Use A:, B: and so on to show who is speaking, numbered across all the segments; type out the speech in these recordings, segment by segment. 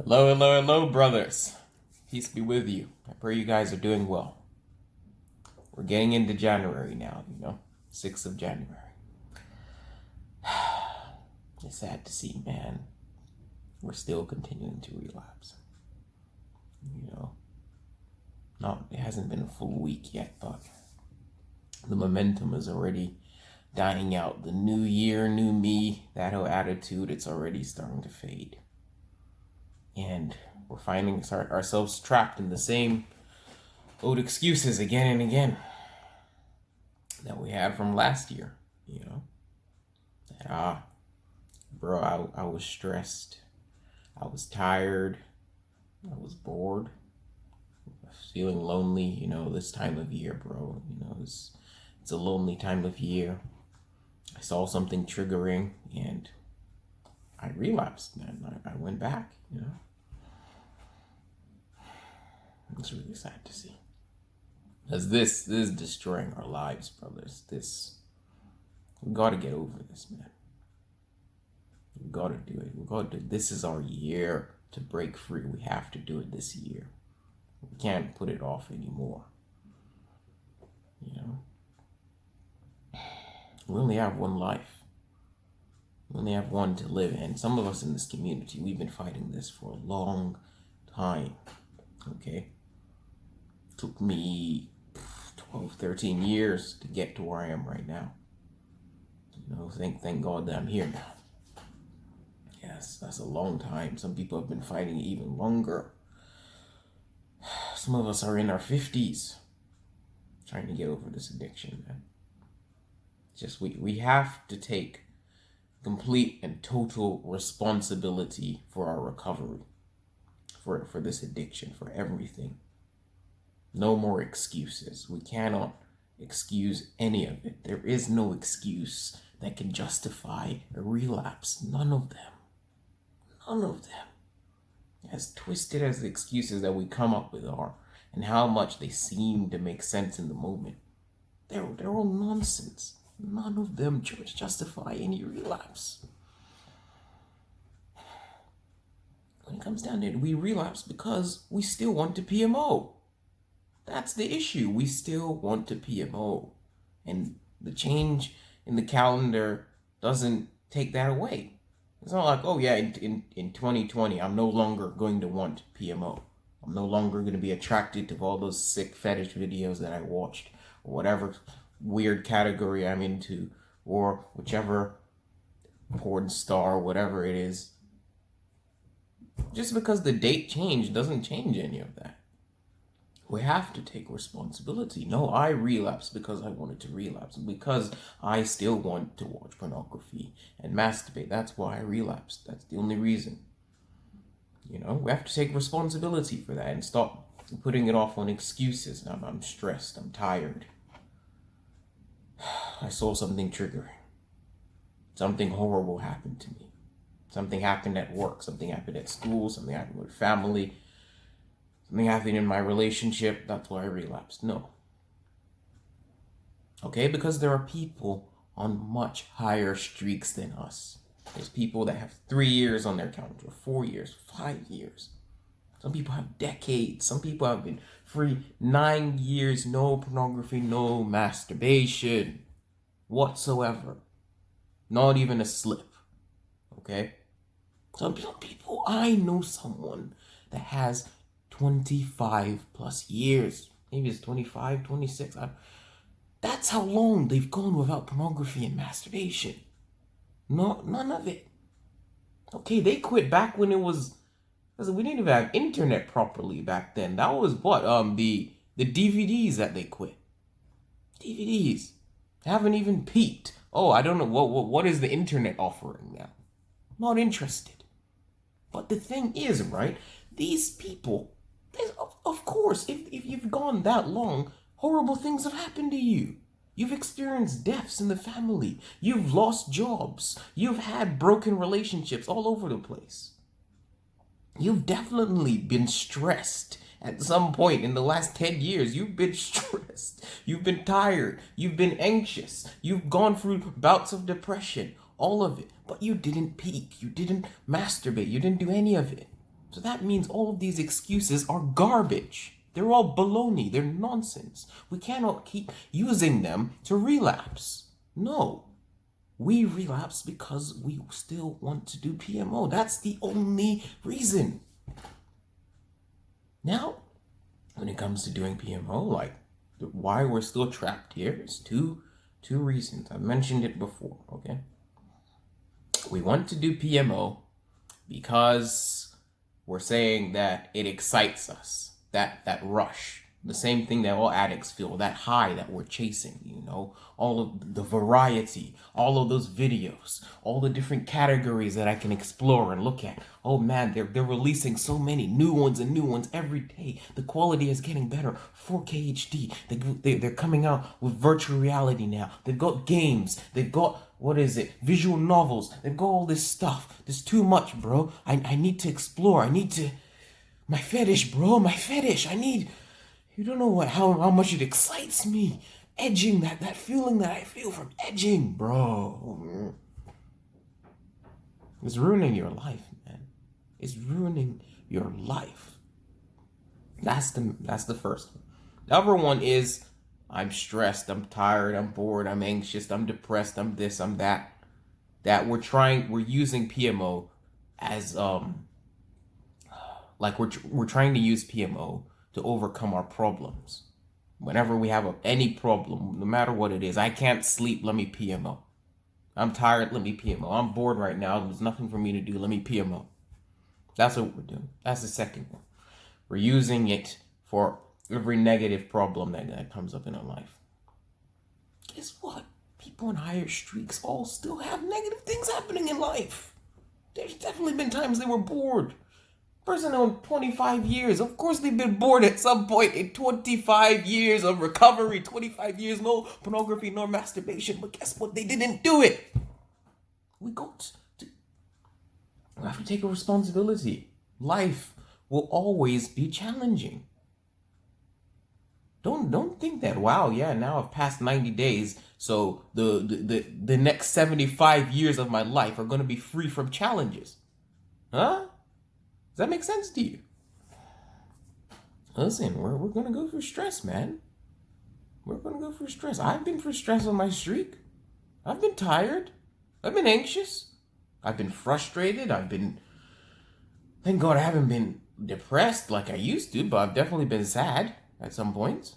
A: Hello, hello, hello, brothers. Peace be with you. I pray you guys are doing well. We're getting into January now, 6th of January. It's sad to see, man. We're still continuing to relapse. It hasn't been a full week yet, but the momentum is already dying out. The new year, new me, that whole attitude, it's already starting to fade. And we're finding ourselves trapped in the same old excuses again and again that we had from last year, That, bro, I was stressed. I was tired. I was bored. I was feeling lonely, this time of year, bro. It's a lonely time of year. I saw something triggering and I relapsed, man. I went back, It's really sad to see. Because this is destroying our lives, brothers. We gotta get over this, man. We gotta do it. This is our year to break free. We have to do it this year. We can't put it off anymore. We only have one life. We only have one to live. And some of us in this community, we've been fighting this for a long time. Okay? Took me 12, 13 years to get to where I am right now. Thank God that I'm here now. Yes, that's a long time. Some people have been fighting even longer. Some of us are in our 50s trying to get over this addiction, man. Just we have to take complete and total responsibility for our recovery, for this addiction, for everything. No more excuses. We cannot excuse any of it. There is no excuse that can justify a relapse. None of them. None of them. As twisted as the excuses that we come up with are, and how much they seem to make sense in the moment, they're all nonsense. None of them justify any relapse. When it comes down to it, we relapse because we still want to PMO. That's the issue. We still want to PMO. And the change in the calendar doesn't take that away. It's not like, oh yeah, in 2020, I'm no longer going to want PMO. I'm no longer going to be attracted to all those sick fetish videos that I watched, or whatever weird category I'm into, or whichever porn star, whatever it is. Just because the date changed doesn't change any of that. We have to take responsibility. No, I relapsed because I wanted to relapse. Because I still want to watch pornography and masturbate. That's why I relapsed. That's the only reason. We have to take responsibility for that and stop putting it off on excuses. I'm stressed. I'm tired. I saw something triggering. Something horrible happened to me. Something happened at work. Something happened at school. Something happened with family. Something happened in my relationship. That's why I relapsed. No. Okay? Because there are people on much higher streaks than us. There's people that have 3 years on their calendar, 4 years, 5 years. Some people have decades. Some people have been free 9 years, no pornography, no masturbation whatsoever. Not even a slip. Okay? Some people, I know someone that has 25 plus years. Maybe it's 25, 26. That's how long they've gone without pornography and masturbation. No, none of it. Okay, they quit back when it was, because we didn't even have internet properly back then. That was what? The DVDs that they quit. DVDs. Haven't even peaked. Oh, I don't know what is the internet offering now. Not interested. But the thing is, right? These people, of course, if you've gone that long, horrible things have happened to you. You've experienced deaths in the family. You've lost jobs. You've had broken relationships all over the place. You've definitely been stressed at some point in the last 10 years. You've been stressed. You've been tired. You've been anxious. You've gone through bouts of depression. All of it. But you didn't peak. You didn't masturbate. You didn't do any of it. So that means all of these excuses are garbage. They're all baloney. They're nonsense. We cannot keep using them to relapse. No. We relapse because we still want to do PMO. That's the only reason. Now, when it comes to doing PMO, like why we're still trapped here is two reasons. I mentioned it before, okay? We want to do PMO because we're saying that it excites us, that rush, the same thing that all addicts feel, that high that we're chasing, all of the variety, all of those videos, all the different categories that I can explore and look at. Oh man, they're releasing so many new ones every day. The quality is getting better. 4K HD. They're coming out with virtual reality now. They've got games. They've got, visual novels. They've got all this stuff. There's too much, bro. I need to explore. My fetish, bro. My fetish. You don't know how much it excites me. Edging, that feeling that I feel from edging, bro. It's ruining your life, man. It's ruining your life. That's the first one. The other one is I'm stressed, I'm tired, I'm bored, I'm anxious, I'm depressed, I'm this, I'm that. That we're using PMO as like we're trying to use PMO to overcome our problems. Whenever we have any problem, no matter what it is, I can't sleep, let me PMO. I'm tired, let me PMO. I'm bored right now, there's nothing for me to do, let me PMO. That's what we're doing. That's the second one. We're using it for every negative problem that comes up in our life. Guess what? People on higher streaks all still have negative things happening in life. There's definitely been times they were bored. Person on 25 years, of course they've been bored at some point in 25 years of recovery, 25 years, no pornography, nor masturbation, but guess what? They didn't do it. We have to take a responsibility. Life will always be challenging. Don't think that, wow, yeah, now I've passed 90 days, so the next 75 years of my life are going to be free from challenges. Huh? Does that make sense to you? Listen, we're going to go through stress, man. We're going to go through stress. I've been through stress on my streak. I've been tired. I've been anxious. I've been frustrated. Thank God I haven't been depressed like I used to, but I've definitely been sad at some points.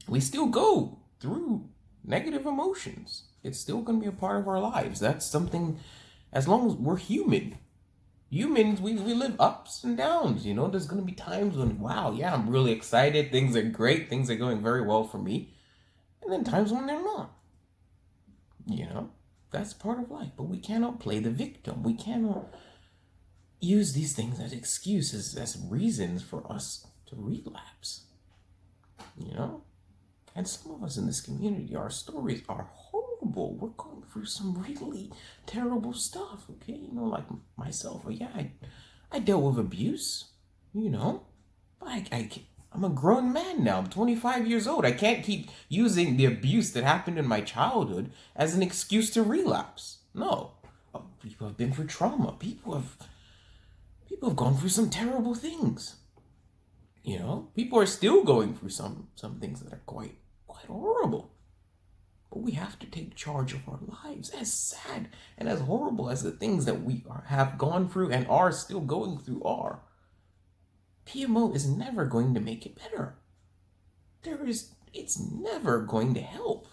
A: We still go through negative emotions. It's still going to be a part of our lives. That's something, as long as we're human. Humans, we live ups and downs, There's going to be times when, wow, yeah, I'm really excited. Things are great. Things are going very well for me. And then times when they're not. That's part of life. But we cannot play the victim. We cannot use these things as excuses, as reasons for us to relapse. And some of us in this community, our stories are horrible. We're going through some really terrible stuff, okay? Like myself. Yeah, I dealt with abuse, but I'm a grown man now. I'm 25 years old. I can't keep using the abuse that happened in my childhood as an excuse to relapse. No. People have been through trauma. People have gone through some terrible things. People are still going through some things that are quite horrible. But we have to take charge of our lives. As sad and as horrible as the things that we have gone through and are still going through are, PMO is never going to make it better. It's never going to help.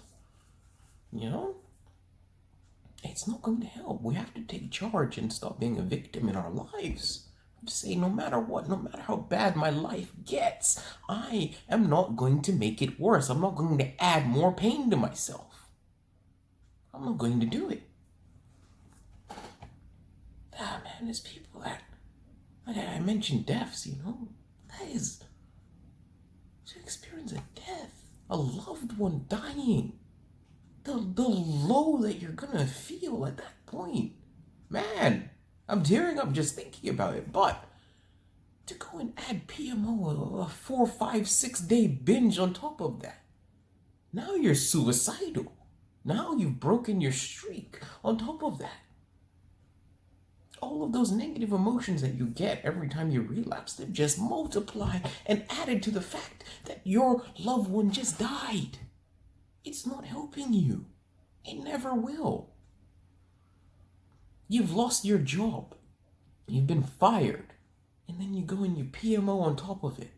A: It's not going to help. We have to take charge and stop being a victim in our lives. Say, no matter what, no matter how bad my life gets, I am not going to make it worse. I'm not going to add more pain to myself. I'm not going to do it. Man, there's people that I mentioned deaths, that is to experience a death, a loved one dying. The low that you're gonna feel at that point. Man, I'm tearing up just thinking about it, but to go and add PMO, a 4, 5, 6 day binge on top of that. Now you're suicidal. Now you've broken your streak on top of that. all of those negative emotions that you get every time you relapse, they've just multiplied and added to the fact that your loved one just died. It's not helping you. It never will. You've lost your job. You've been fired. And then you go and you PMO on top of it.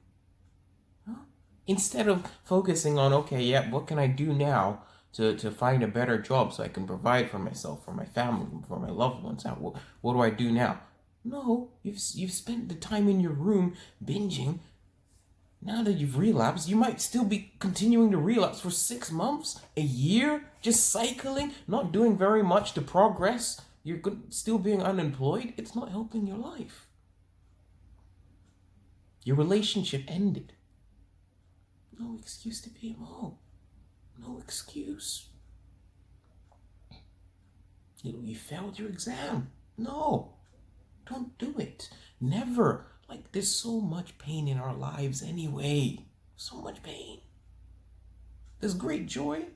A: Huh? Instead of focusing on, okay, yeah, what can I do now to find a better job so I can provide for myself, for my family, for my loved ones? What do I do now? No, you've spent the time in your room binging. Now that you've relapsed, you might still be continuing to relapse for 6 months, a year, just cycling, not doing very much to progress. You're still being unemployed. It's not helping your life. Your relationship ended. No excuse to PMO. No excuse. You failed your exam. No, don't do it. Never. Like, there's so much pain in our lives anyway. So much pain. There's great joy.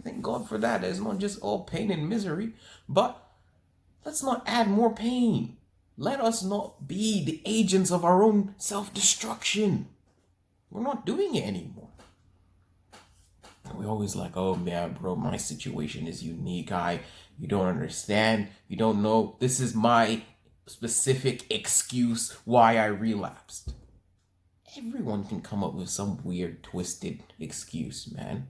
A: Thank God for that. It's not just all pain and misery. But let's not add more pain. Let us not be the agents of our own self-destruction. We're not doing it anymore. And we're always like, oh man, bro, my situation is unique. You don't understand. You don't know. This is my specific excuse why I relapsed. Everyone can come up with some weird, twisted excuse, man.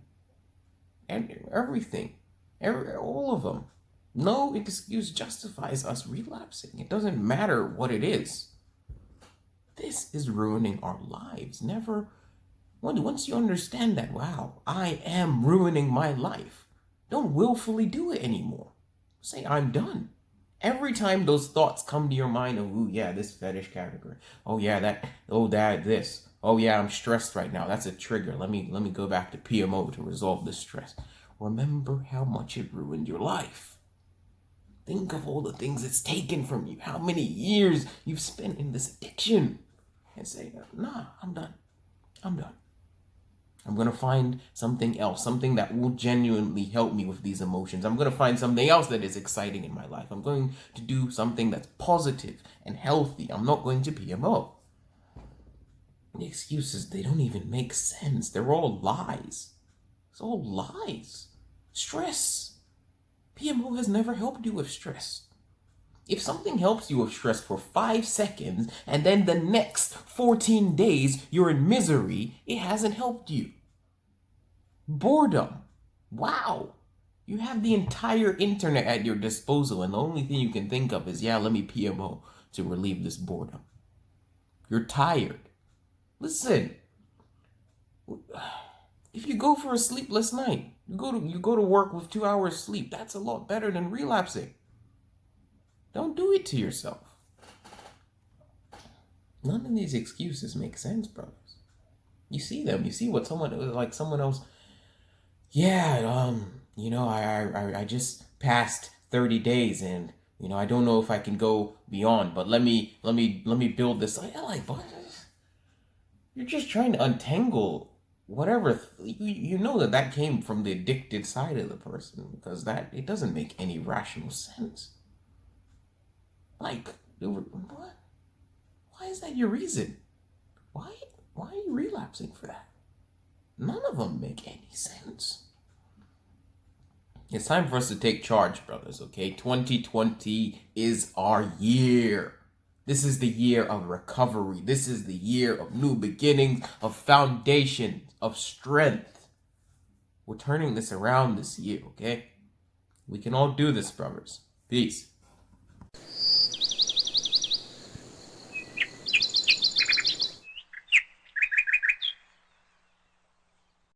A: And everything. All of them. No excuse justifies us relapsing. It doesn't matter what it is. This is ruining our lives. Once you understand that, wow, I am ruining my life, don't willfully do it anymore. Say, I'm done. Every time those thoughts come to your mind of, ooh, yeah, this fetish category. Oh, yeah, this. Oh, yeah, I'm stressed right now. That's a trigger. Let me go back to PMO to resolve this stress. Remember how much it ruined your life. Think of all the things it's taken from you, how many years you've spent in this addiction, and say, nah, I'm done. I'm going to find something else, something that will genuinely help me with these emotions. I'm going to find something else that is exciting in my life. I'm going to do something that's positive and healthy. I'm not going to PMO. The excuses, they don't even make sense. They're all lies. It's all lies. Stress. PMO has never helped you with stress. If something helps you with stress for 5 seconds and then the next 14 days you're in misery, it hasn't helped you. Boredom. Wow. You have the entire internet at your disposal and the only thing you can think of is, yeah, let me PMO to relieve this boredom. You're tired. Listen. If you go for a sleepless night, you go to work with 2 hours sleep, that's a lot better than relapsing. Don't do it to yourself. None of these excuses make sense, brothers. You see them. You see what someone else. Yeah, I just passed 30 days and I don't know if I can go beyond, but let me build this. Like, what? You're just trying to untangle whatever. You know that came from the addicted side of the person, because it doesn't make any rational sense. Like, what? Why is that your reason? Why are you relapsing for that? None of them make any sense. It's time for us to take charge, brothers, okay? 2020 is our year. This is the year of recovery. This is the year of new beginnings, of foundation, of strength. We're turning this around this year, okay? We can all do this, brothers. Peace.